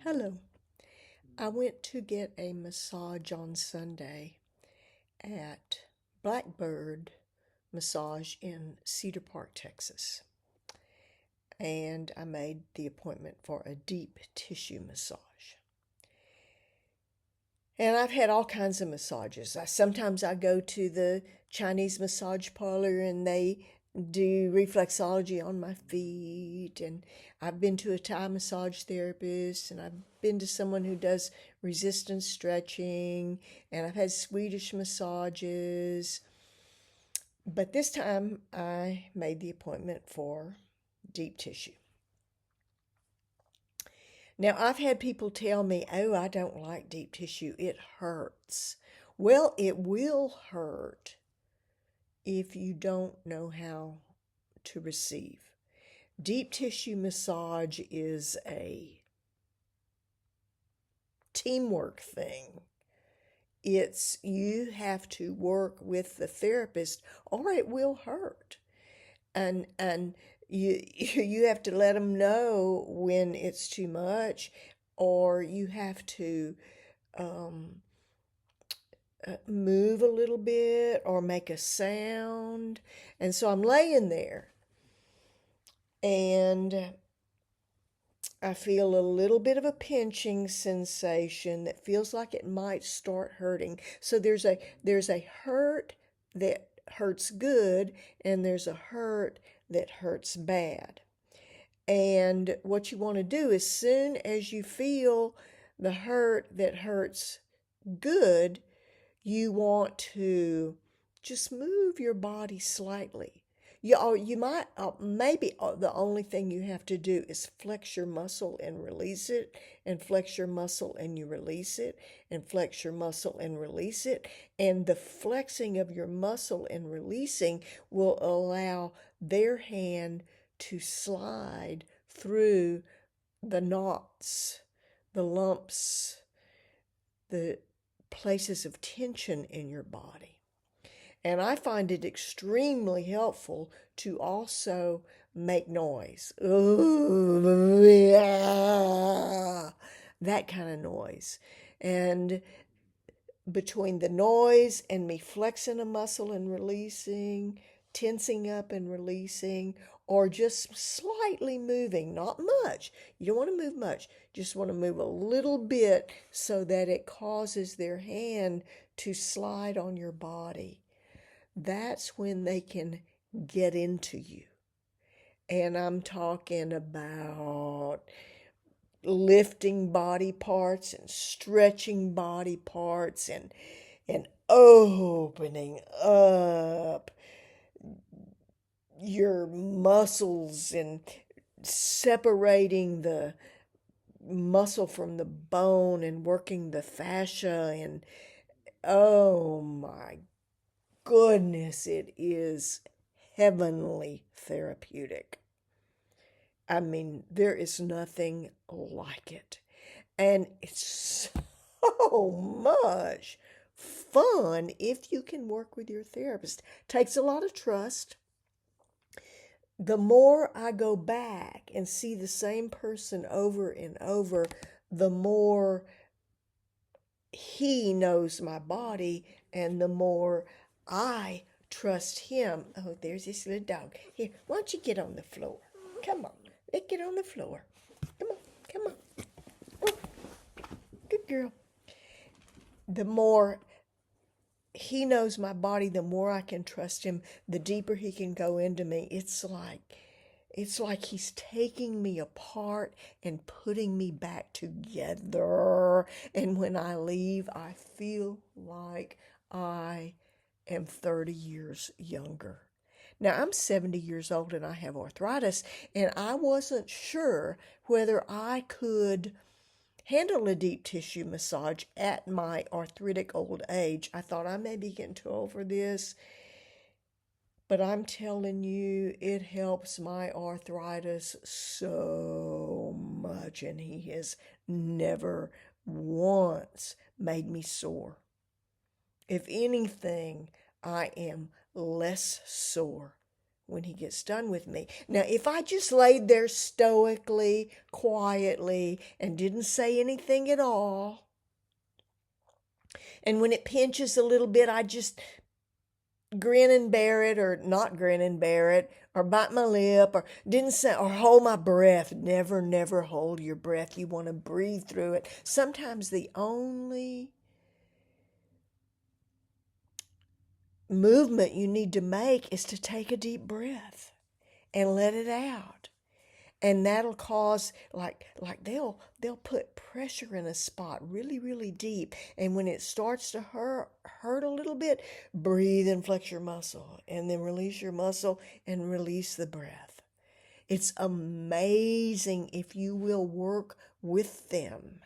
Hello. I went to get a massage on Sunday at Blackbird Massage in Cedar Park, Texas. And I made the appointment for a deep tissue massage. And I've had all kinds of massages. Sometimes I go to the Chinese massage parlor and they do reflexology on my feet. And I've been to a Thai massage therapist and I've been to someone who does resistance stretching. And I've had Swedish massages. But this time I made the appointment for deep tissue. Now, I've had people tell me, oh, I don't like deep tissue. It hurts. Well, it will hurt if you don't know how to receive. Deep tissue massage is a teamwork thing. It's you have to work with the therapist or it will hurt. And you have to let them know when it's too much, or you have to move a little bit or make a sound. And so I'm laying there and I feel a little bit of a pinching sensation that feels like it might start hurting. So there's a hurt that hurts good and there's a hurt that hurts bad. And what you want to do as soon as you feel the hurt that hurts good, you want to just move your body slightly. You might, maybe the only thing you have to do is flex your muscle and release it, and flex your muscle and you release it, and flex your muscle and release it. And the flexing of your muscle and releasing will allow their hand to slide through the knots, the lumps, the places of tension in your body. And I find it extremely helpful to also make noise. Ooh, yeah, that kind of noise. And between the noise and me flexing a muscle and releasing, tensing up and releasing, or just slightly moving, not much. You don't want to move much. Just want to move a little bit so that it causes their hand to slide on your body. That's when they can get into you. And I'm talking about lifting body parts and stretching body parts and opening up your muscles and separating the muscle from the bone and working the fascia. And oh my goodness, it is heavenly therapeutic. I mean, there is nothing like it. And it's so much fun if you can work with your therapist. Takes a lot of trust. The more I go back and see the same person over and over, the more he knows my body and the more I trust him. Oh, there's this little dog. Here, why don't you get on the floor? Come on, let's get on the floor. Come on, come on. Oh, good girl. The more he knows my body, the more I can trust him, the deeper he can go into me. It's like he's taking me apart and putting me back together. And when I leave, I feel like I am 30 years younger. Now, I'm 70 years old and I have arthritis, and I wasn't sure whether I could handle a deep tissue massage at my arthritic old age. I thought I may be getting too old for this, but I'm telling you, it helps my arthritis so much, and he has never once made me sore. If anything, I am less sore when he gets done with me. Now, if I just laid there stoically, quietly, and didn't say anything at all, and when it pinches a little bit, I just grin and bear it, or not grin and bear it, or bite my lip, or didn't say, or hold my breath. Never, never hold your breath. You want to breathe through it. Sometimes the only movement you need to make is to take a deep breath and let it out. And that'll cause, like they'll put pressure in a spot really, really deep. And when it starts to hurt a little bit, breathe and flex your muscle, and then release your muscle and release the breath. It's amazing if you will work with them.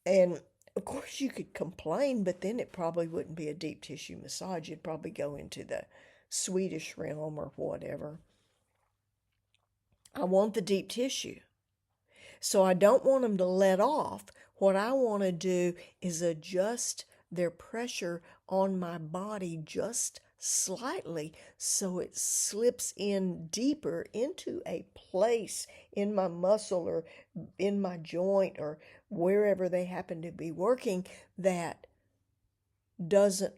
And of course you could complain, but then it probably wouldn't be a deep tissue massage. You'd probably go into the Swedish realm or whatever. I want the deep tissue. So I don't want them to let off. What I want to do is adjust their pressure on my body just slightly so it slips in deeper into a place in my muscle or in my joint or wherever they happen to be working that doesn't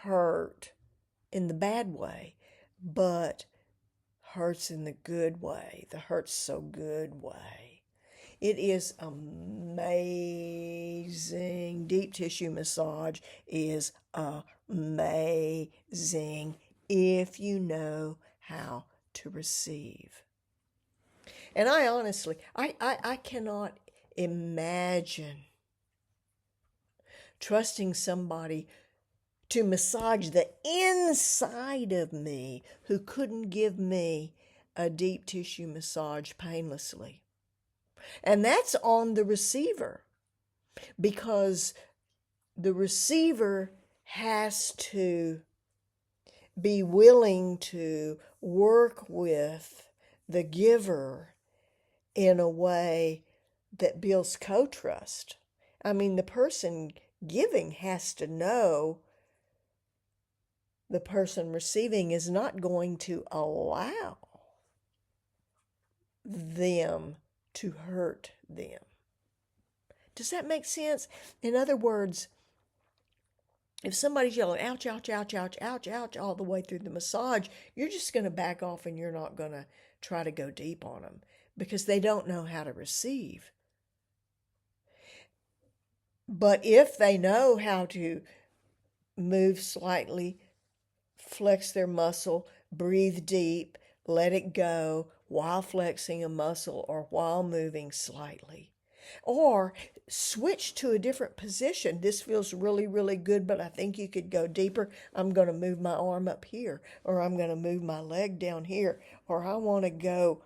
hurt in the bad way, but hurts in the good way, the hurts so good way. It is amazing. Deep tissue massage is amazing if you know how to receive. And I honestly, I cannot imagine trusting somebody to massage the inside of me who couldn't give me a deep tissue massage painlessly. And that's on the receiver, because the receiver has to be willing to work with the giver in a way that builds co-trust. I mean, the person giving has to know the person receiving is not going to allow them to hurt them. Does that make sense? In other words, if somebody's yelling, ouch, ouch, ouch, ouch, ouch, ouch, all the way through the massage, you're just going to back off and you're not going to try to go deep on them because they don't know how to receive. But if they know how to move slightly, flex their muscle, breathe deep, let it go while flexing a muscle or while moving slightly. Or switch to a different position. This feels really, really good, but I think you could go deeper. I'm going to move my arm up here, or I'm going to move my leg down here, or I want to go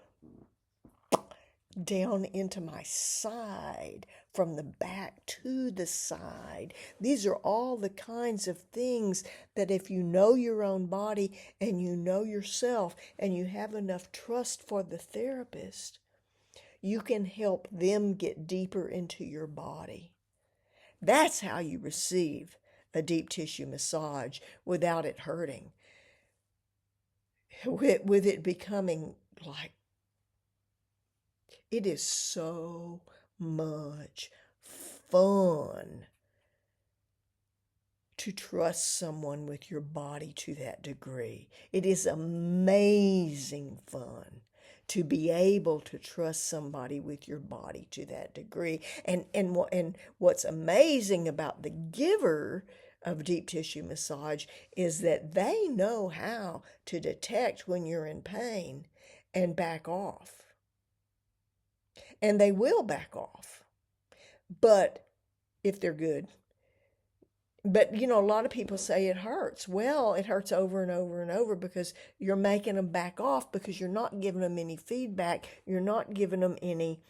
down into my side, from the back to the side. These are all the kinds of things that if you know your own body and you know yourself and you have enough trust for the therapist, you can help them get deeper into your body. That's how you receive a deep tissue massage without it hurting. With it becoming like, it is so much fun to trust someone with your body to that degree. It is amazing fun to be able to trust somebody with your body to that degree. And what's amazing about the giver of deep tissue massage is that they know how to detect when you're in pain and back off. And they will back off, but if they're good. But, a lot of people say it hurts. Well, it hurts over and over and over because you're making them back off because you're not giving them any feedback. You're not giving them any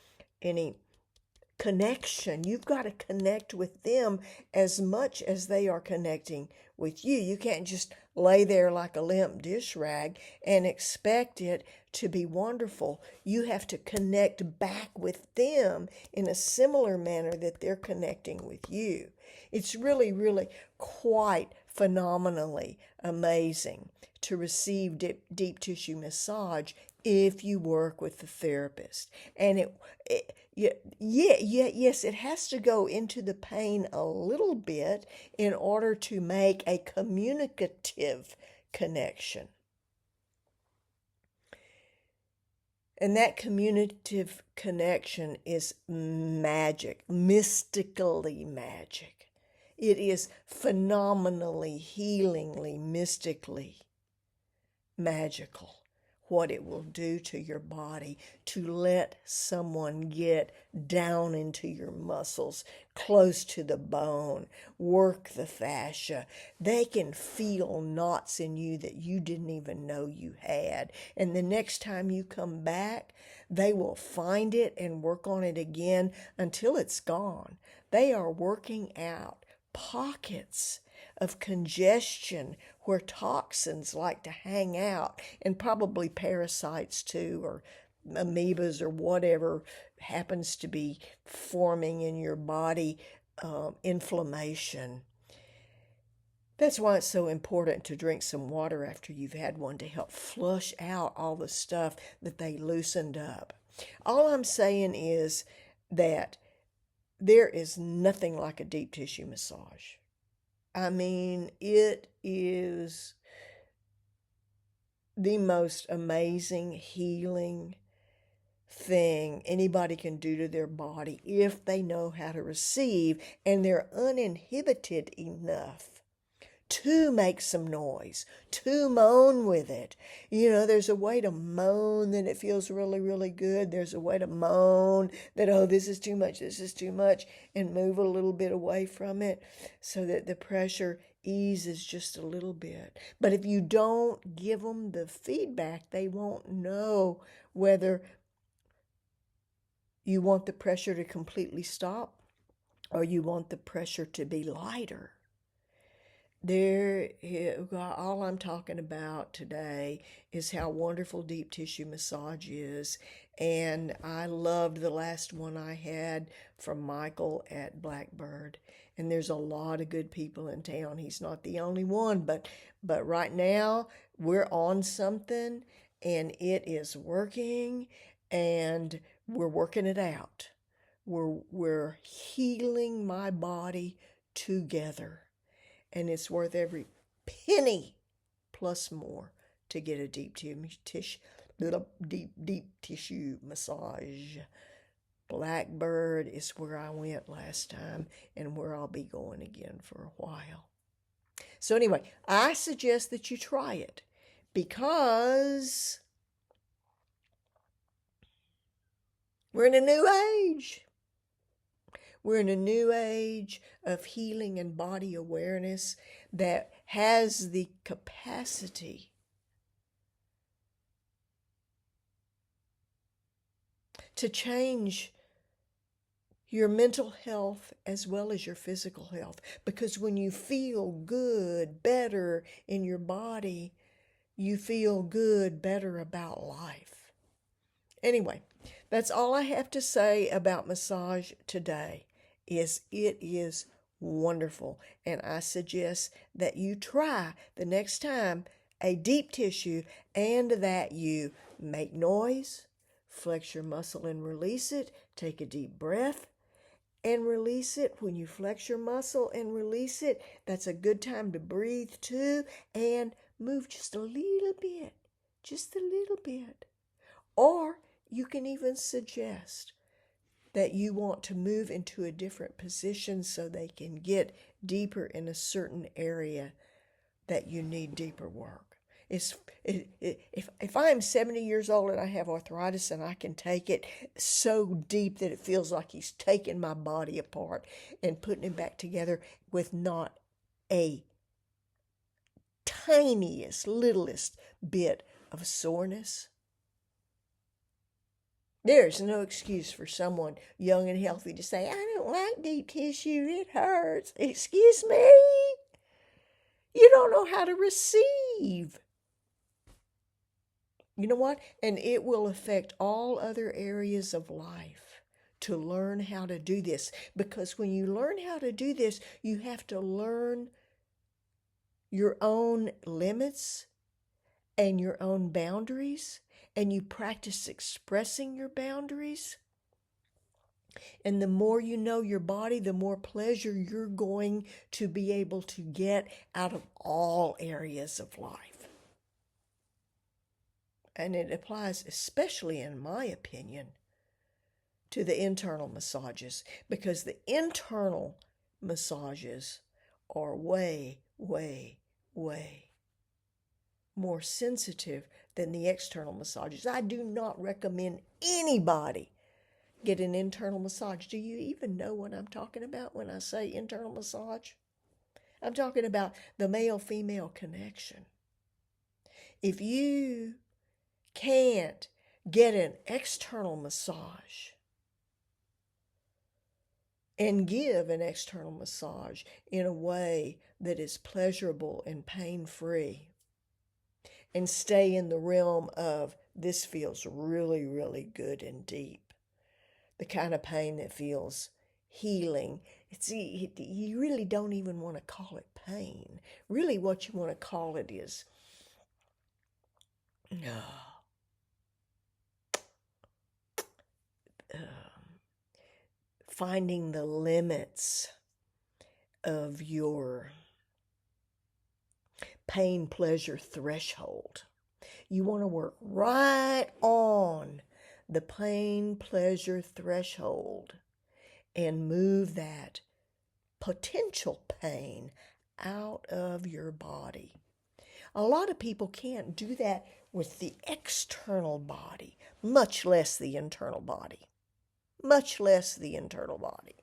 connection. You've got to connect with them as much as they are connecting with you. You can't just lay there like a limp dish rag and expect it to be wonderful. You have to connect back with them in a similar manner that they're connecting with you. It's really, really quite phenomenally amazing to receive deep tissue massage if you work with the therapist. And yes, it has to go into the pain a little bit in order to make a communicative connection. And that communicative connection is magic, mystically magic. It is phenomenally, healingly, mystically magical what it will do to your body to let someone get down into your muscles, close to the bone, work the fascia. They can feel knots in you that you didn't even know you had. And the next time you come back, they will find it and work on it again until it's gone. They are working out pockets of congestion where toxins like to hang out, and probably parasites too, or amoebas or whatever happens to be forming in your body, inflammation. That's why it's so important to drink some water after you've had one to help flush out all the stuff that they loosened up. All I'm saying is that there is nothing like a deep tissue massage. I mean, it is the most amazing healing thing anybody can do to their body if they know how to receive and they're uninhibited enough to make some noise, to moan with it. You know, there's a way to moan that it feels really, really good. There's a way to moan that, oh, this is too much, and move a little bit away from it so that the pressure eases just a little bit. But if you don't give them the feedback, they won't know whether you want the pressure to completely stop or you want the pressure to be lighter. All I'm talking about today is how wonderful deep tissue massage is. And I loved the last one I had from Michael at Blackbird. And there's a lot of good people in town. He's not the only one, but right now we're on something and it is working and we're working it out. We're healing my body together. And it's worth every penny plus more to get a deep tissue massage. Blackbird is where I went last time and where I'll be going again for a while. So anyway, I suggest that you try it because we're in a new age. We're in a new age of healing and body awareness that has the capacity to change your mental health as well as your physical health. Because when you feel good, better in your body, you feel good, better about life. Anyway, that's all I have to say about massage today. It is wonderful, and I suggest that you try the next time a deep tissue and that you make noise, flex your muscle and release it, take a deep breath and release it. When you flex your muscle and release it, that's a good time to breathe too, and move just a little bit. Or you can even suggest that you want to move into a different position so they can get deeper in a certain area that you need deeper work. If I'm 70 years old and I have arthritis and I can take it so deep that it feels like he's taking my body apart and putting it back together with not a tiniest, littlest bit of soreness, there's no excuse for someone young and healthy to say, I don't like deep tissue, it hurts. Excuse me? You don't know how to receive. You know what? And it will affect all other areas of life to learn how to do this. Because when you learn how to do this, you have to learn your own limits and your own boundaries, and you practice expressing your boundaries, and the more you know your body, the more pleasure you're going to be able to get out of all areas of life. And it applies, especially in my opinion, to the internal massages, because the internal massages are way, way, way more sensitive than the external massages. I do not recommend anybody get an internal massage. Do you even know what I'm talking about when I say internal massage? I'm talking about the male-female connection. If you can't get an external massage and give an external massage in a way that is pleasurable and pain-free, and stay in the realm of this feels really, really good and deep, the kind of pain that feels healing. You really don't even want to call it pain. Really, what you want to call it is finding the limits of your pain pleasure threshold. You want to work right on the pain pleasure threshold and move that potential pain out of your body. A lot of people can't do that with the external body, much less the internal body. Much less the internal body.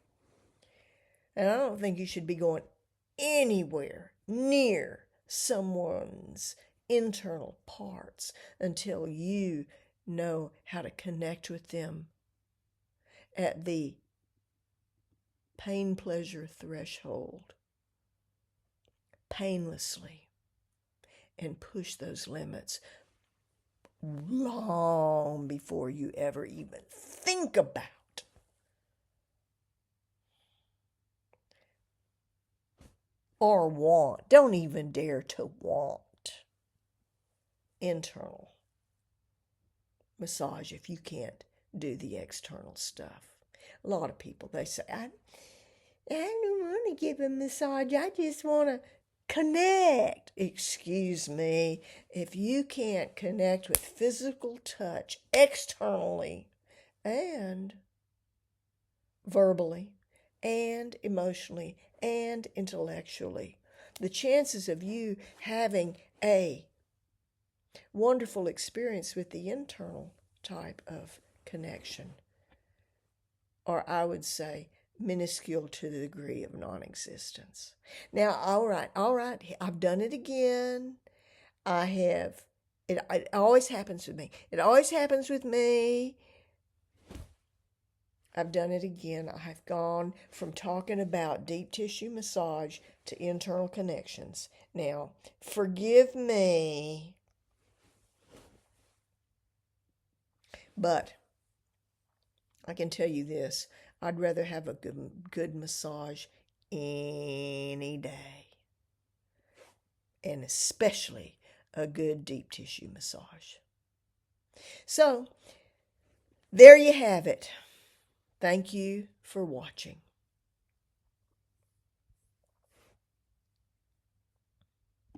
And I don't think you should be going anywhere near someone's internal parts until you know how to connect with them at the pain pleasure threshold painlessly and push those limits long before you ever even think about or want. Don't even dare to want internal massage if you can't do the external stuff. A lot of people, they say, I don't want to give a massage. I just want to connect. Excuse me. If you can't connect with physical touch externally and verbally and emotionally and intellectually, the chances of you having a wonderful experience with the internal type of connection are, I would say, minuscule to the degree of non-existence. Now, all right, I've done it again. I have. It always happens with me. It always happens with me. I've done it again. I have gone from talking about deep tissue massage to internal connections. Now, forgive me, but I can tell you this. I'd rather have a good massage any day, and especially a good deep tissue massage. So, there you have it. Thank you for watching.